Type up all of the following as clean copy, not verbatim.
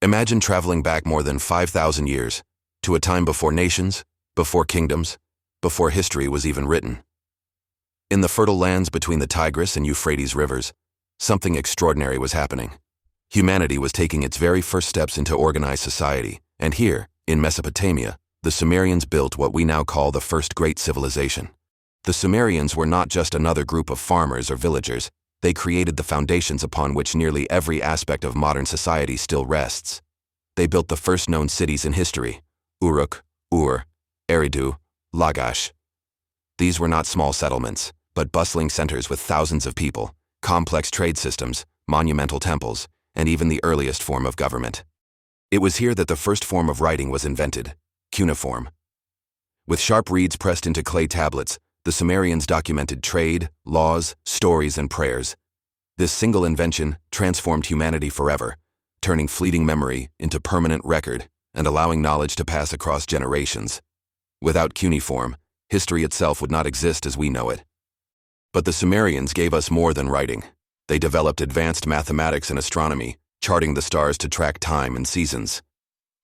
Imagine traveling back more than 5,000 years, to a time before nations, before kingdoms, before history was even written. In the fertile lands between the Tigris and Euphrates rivers, something extraordinary was happening. Humanity was taking its very first steps into organized society, and here, in Mesopotamia, the Sumerians built what we now call the first great civilization. The Sumerians were not just another group of farmers or villagers. They created the foundations upon which nearly every aspect of modern society still rests. They built the first known cities in history: Uruk, Ur, Eridu, Lagash. These were not small settlements, but bustling centers with thousands of people, complex trade systems, monumental temples, and even the earliest form of government. It was here that the first form of writing was invented: cuneiform. With sharp reeds pressed into clay tablets, the Sumerians documented trade, laws, stories, and prayers. This single invention transformed humanity forever, turning fleeting memory into permanent record and allowing knowledge to pass across generations. Without cuneiform, history itself would not exist as we know it. But the Sumerians gave us more than writing. They developed advanced mathematics and astronomy, charting the stars to track time and seasons.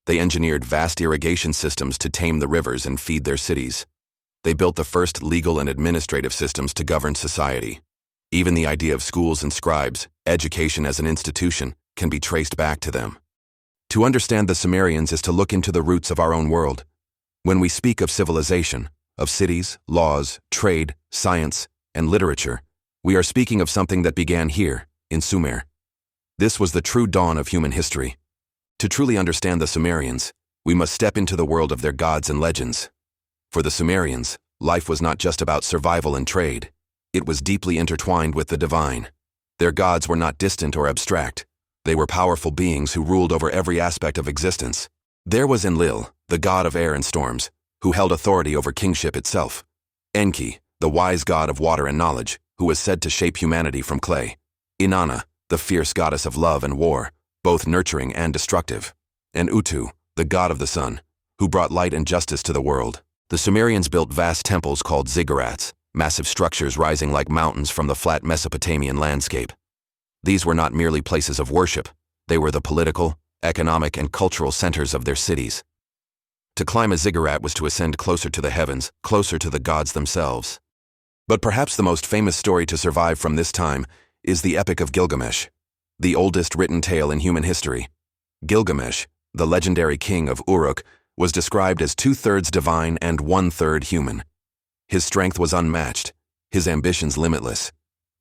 They engineered vast irrigation systems to tame the rivers and feed their cities. They built the first legal and administrative systems to govern society. Even the idea of schools and scribes, education as an institution, can be traced back to them. To understand the Sumerians is to look into the roots of our own world. When we speak of civilization, of cities, laws, trade, science, and literature, we are speaking of something that began here, in Sumer. This was the true dawn of human history. To truly understand the Sumerians, we must step into the world of their gods and legends. For the Sumerians, life was not just about survival and trade. It was deeply intertwined with the divine. Their gods were not distant or abstract. They were powerful beings who ruled over every aspect of existence. There was Enlil, the god of air and storms, who held authority over kingship itself. Enki, the wise god of water and knowledge, who was said to shape humanity from clay. Inanna, the fierce goddess of love and war, both nurturing and destructive. And Utu, the god of the sun, who brought light and justice to the world. The Sumerians built vast temples called ziggurats, massive structures rising like mountains from the flat Mesopotamian landscape. These were not merely places of worship. They were the political, economic, and cultural centers of their cities. To climb a ziggurat was to ascend closer to the heavens, closer to the gods themselves. But perhaps the most famous story to survive from this time is the Epic of Gilgamesh, the oldest written tale in human history. Gilgamesh, the legendary king of Uruk, was described as 2/3 divine and 1/3 human. His strength was unmatched, his ambitions limitless.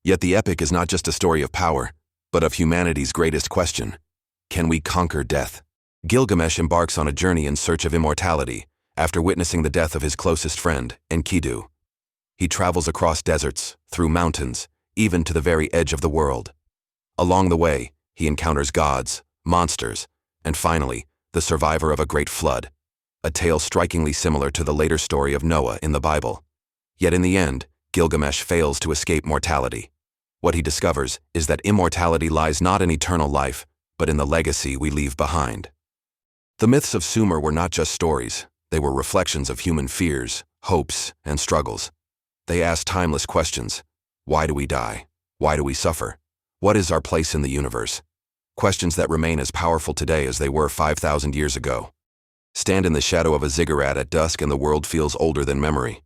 Yet the epic is not just a story of power, but of humanity's greatest question: can we conquer death? Gilgamesh embarks on a journey in search of immortality after witnessing the death of his closest friend, Enkidu. He travels across deserts, through mountains, even to the very edge of the world. Along the way, he encounters gods, monsters, and finally, the survivor of a great flood. A tale strikingly similar to the later story of Noah in the Bible. Yet in the end, Gilgamesh fails to escape mortality. What he discovers is that immortality lies not in eternal life, but in the legacy we leave behind. The myths of Sumer were not just stories. They were reflections of human fears, hopes, and struggles. They asked timeless questions. Why do we die? Why do we suffer? What is our place in the universe? Questions that remain as powerful today as they were 5,000 years ago. Stand in the shadow of a ziggurat at dusk and the world feels older than memory.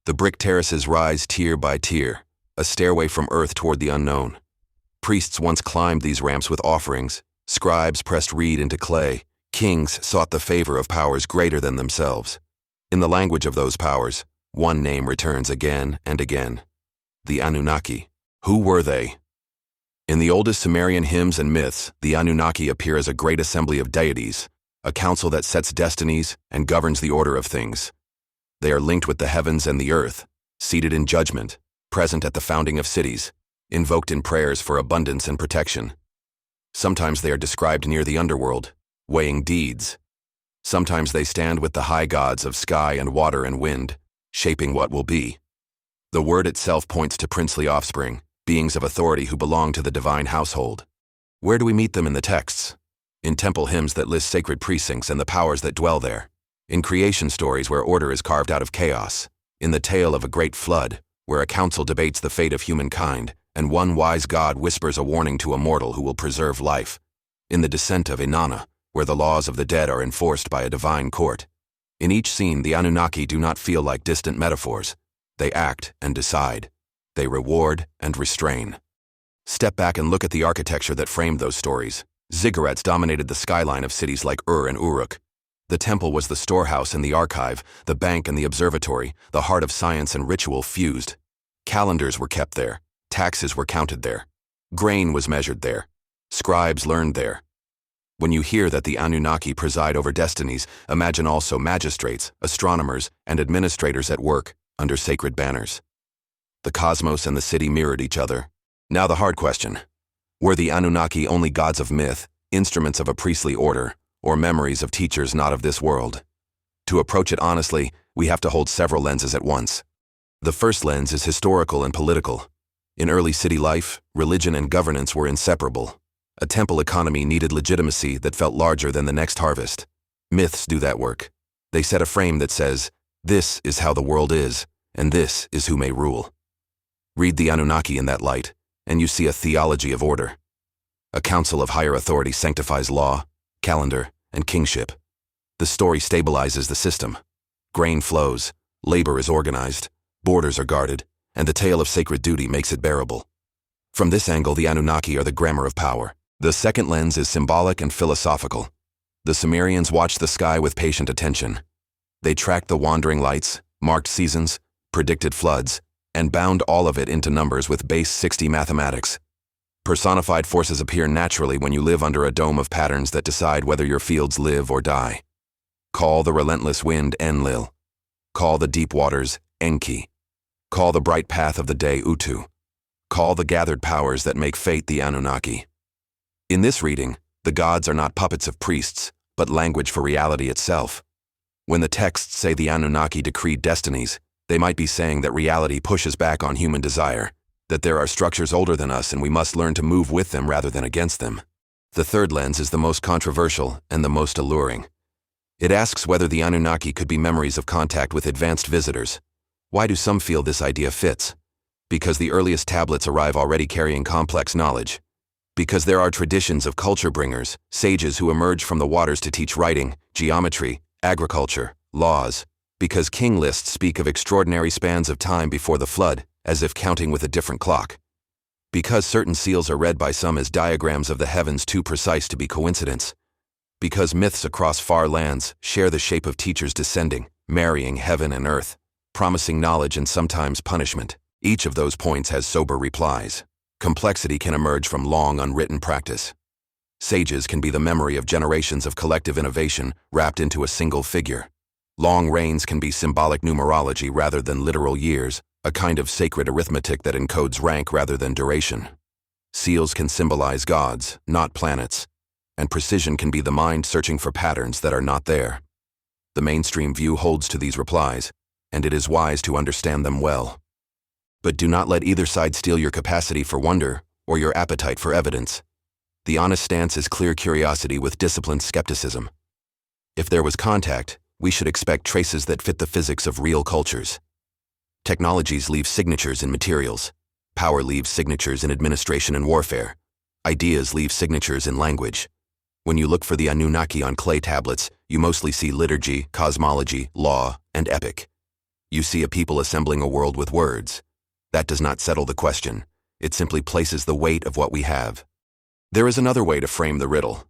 The brick terraces rise tier by tier, a stairway from earth toward the unknown. Priests once climbed these ramps with offerings, scribes pressed reed into clay, kings sought the favor of powers greater than themselves. In the language of those powers, one name returns again and again: the Anunnaki. Who were they? In the oldest Sumerian hymns and myths, the Anunnaki appear as a great assembly of deities, a council that sets destinies and governs the order of things. They are linked with the heavens and the earth, seated in judgment, present at the founding of cities, invoked in prayers for abundance and protection. Sometimes they are described near the underworld, weighing deeds. Sometimes they stand with the high gods of sky and water and wind, shaping what will be. The word itself points to princely offspring, beings of authority who belong to the divine household. Where do we meet them in the texts? In temple hymns that list sacred precincts and the powers that dwell there. In creation stories where order is carved out of chaos. In the tale of a great flood, where a council debates the fate of humankind, and one wise god whispers a warning to a mortal who will preserve life. In the descent of Inanna, where the laws of the dead are enforced by a divine court. In each scene, the Anunnaki do not feel like distant metaphors. They act and decide. They reward and restrain. Step back and look at the architecture that framed those stories. Ziggurats dominated the skyline of cities like Ur and Uruk. The temple was the storehouse and the archive, the bank and the observatory, the heart of science and ritual fused. Calendars were kept there. Taxes were counted there. Grain was measured there. Scribes learned there. When you hear that the Anunnaki preside over destinies, imagine also magistrates, astronomers, and administrators at work under sacred banners. The cosmos and the city mirrored each other. Now the hard question. Were the Anunnaki only gods of myth, instruments of a priestly order, or memories of teachers not of this world? To approach it honestly, we have to hold several lenses at once. The first lens is historical and political. In early city life, religion and governance were inseparable. A temple economy needed legitimacy that felt larger than the next harvest. Myths do that work. They set a frame that says, this is how the world is, and this is who may rule. Read the Anunnaki in that light, and you see a theology of order. A council of higher authority sanctifies law, calendar, and kingship. The story stabilizes the system. Grain flows, labor is organized, borders are guarded, and the tale of sacred duty makes it bearable. From this angle, the Anunnaki are the grammar of power. The second lens is symbolic and philosophical. The Sumerians watched the sky with patient attention. They tracked the wandering lights, marked seasons, predicted floods, and bound all of it into numbers with base 60 mathematics. Personified forces appear naturally when you live under a dome of patterns that decide whether your fields live or die. Call the relentless wind Enlil. Call the deep waters Enki. Call the bright path of the day Utu. Call the gathered powers that make fate the Anunnaki. In this reading, the gods are not puppets of priests, but language for reality itself. When the texts say the Anunnaki decreed destinies, they might be saying that reality pushes back on human desire, that there are structures older than us and we must learn to move with them rather than against them. The third lens is the most controversial and the most alluring. It asks whether the Anunnaki could be memories of contact with advanced visitors. Why do some feel this idea fits? Because the earliest tablets arrive already carrying complex knowledge. Because there are traditions of culture bringers, sages who emerge from the waters to teach writing, geometry, agriculture, laws. Because king lists speak of extraordinary spans of time before the flood, as if counting with a different clock. Because certain seals are read by some as diagrams of the heavens too precise to be coincidence. Because myths across far lands share the shape of teachers descending, marrying heaven and earth, promising knowledge and sometimes punishment. Each of those points has sober replies. Complexity can emerge from long unwritten practice. Sages can be the memory of generations of collective innovation wrapped into a single figure. Long reigns can be symbolic numerology rather than literal years, a kind of sacred arithmetic that encodes rank rather than duration. Seals can symbolize gods, not planets, and precision can be the mind searching for patterns that are not there. The mainstream view holds to these replies, and it is wise to understand them well. But do not let either side steal your capacity for wonder or your appetite for evidence. The honest stance is clear curiosity with disciplined skepticism. If there was contact, we should expect traces that fit the physics of real cultures. Technologies leave signatures in materials. Power leaves signatures in administration and warfare. Ideas leave signatures in language. When you look for the Anunnaki on clay tablets, you mostly see liturgy, cosmology, law, and epic. You see a people assembling a world with words. That does not settle the question. It simply places the weight of what we have. There is another way to frame the riddle.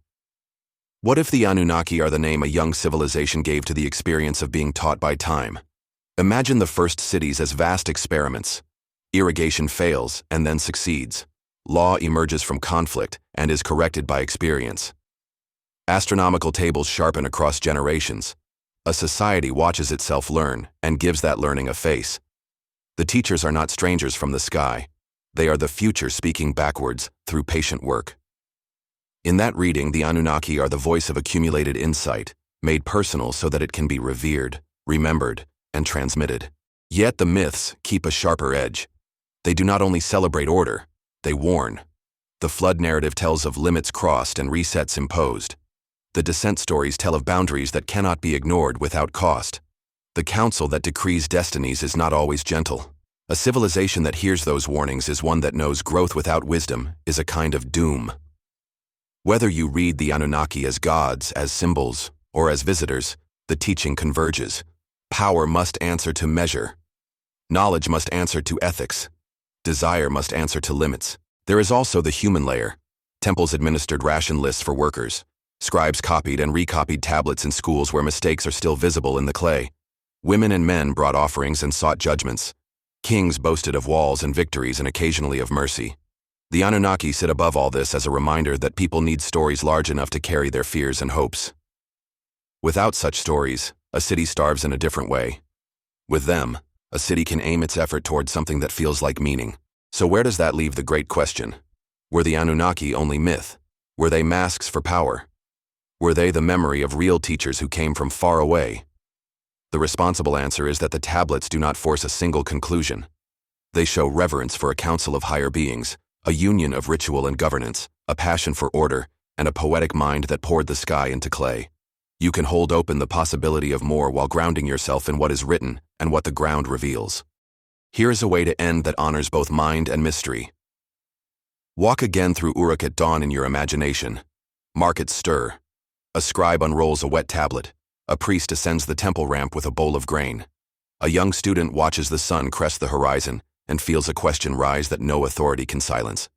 What if the Anunnaki are the name a young civilization gave to the experience of being taught by time? Imagine the first cities as vast experiments. Irrigation fails and then succeeds. Law emerges from conflict and is corrected by experience. Astronomical tables sharpen across generations. A society watches itself learn and gives that learning a face. The teachers are not strangers from the sky. They are the future speaking backwards through patient work. In that reading, the Anunnaki are the voice of accumulated insight, made personal so that it can be revered, remembered, and transmitted. Yet the myths keep a sharper edge. They do not only celebrate order, they warn. The flood narrative tells of limits crossed and resets imposed. The descent stories tell of boundaries that cannot be ignored without cost. The counsel that decrees destinies is not always gentle. A civilization that hears those warnings is one that knows growth without wisdom is a kind of doom. Whether you read the Anunnaki as gods, as symbols, or as visitors, the teaching converges. Power must answer to measure. Knowledge must answer to ethics. Desire must answer to limits. There is also the human layer. Temples administered ration lists for workers. Scribes copied and recopied tablets in schools where mistakes are still visible in the clay. Women and men brought offerings and sought judgments. Kings boasted of walls and victories and occasionally of mercy. The Anunnaki sit above all this as a reminder that people need stories large enough to carry their fears and hopes. Without such stories, a city starves in a different way. With them, a city can aim its effort toward something that feels like meaning. So where does that leave the great question? Were the Anunnaki only myth? Were they masks for power? Were they the memory of real teachers who came from far away? The responsible answer is that the tablets do not force a single conclusion. They show reverence for a council of higher beings, a union of ritual and governance, a passion for order, and a poetic mind that poured the sky into clay. You can hold open the possibility of more while grounding yourself in what is written and what the ground reveals. Here is a way to end that honors both mind and mystery. Walk again through Uruk at dawn in your imagination. Mark its stir. A scribe unrolls a wet tablet. A priest ascends the temple ramp with a bowl of grain. A young student watches the sun crest the horizon and feels a question rise that no authority can silence.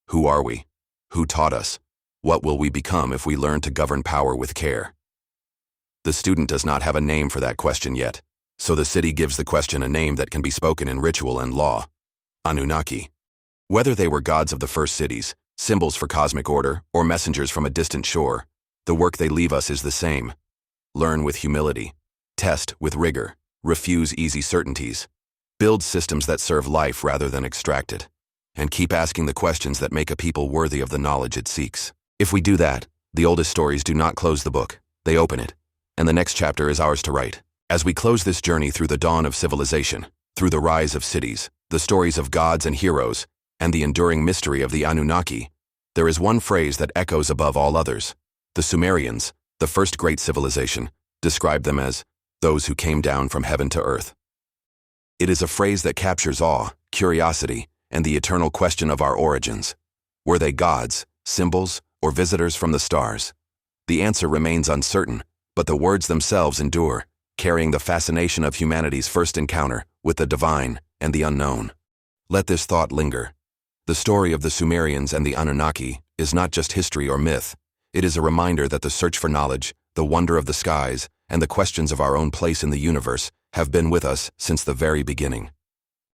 Who are we? Who taught us? What will we become if we learn to govern power with care? The student does not have a name for that question yet, so the city gives the question a name that can be spoken in ritual and law. Anunnaki. Whether they were gods of the first cities, symbols for cosmic order, or messengers from a distant shore, the work they leave us is the same. Learn with humility. Test with rigor. Refuse easy certainties. Build systems that serve life rather than extract it. And keep asking the questions that make a people worthy of the knowledge it seeks. If we do that, the oldest stories do not close the book, they open it. And the next chapter is ours to write. As we close this journey through the dawn of civilization, through the rise of cities, the stories of gods and heroes, and the enduring mystery of the Anunnaki, there is one phrase that echoes above all others. The Sumerians, the first great civilization, described them as those who came down from heaven to earth. It is a phrase that captures awe, curiosity, and the eternal question of our origins. Were they gods, symbols, or visitors from the stars? The answer remains uncertain, but the words themselves endure, carrying the fascination of humanity's first encounter with the divine and the unknown. Let this thought linger. The story of the Sumerians and the Anunnaki is not just history or myth. It is a reminder that the search for knowledge, the wonder of the skies, and the questions of our own place in the universe have been with us since the very beginning.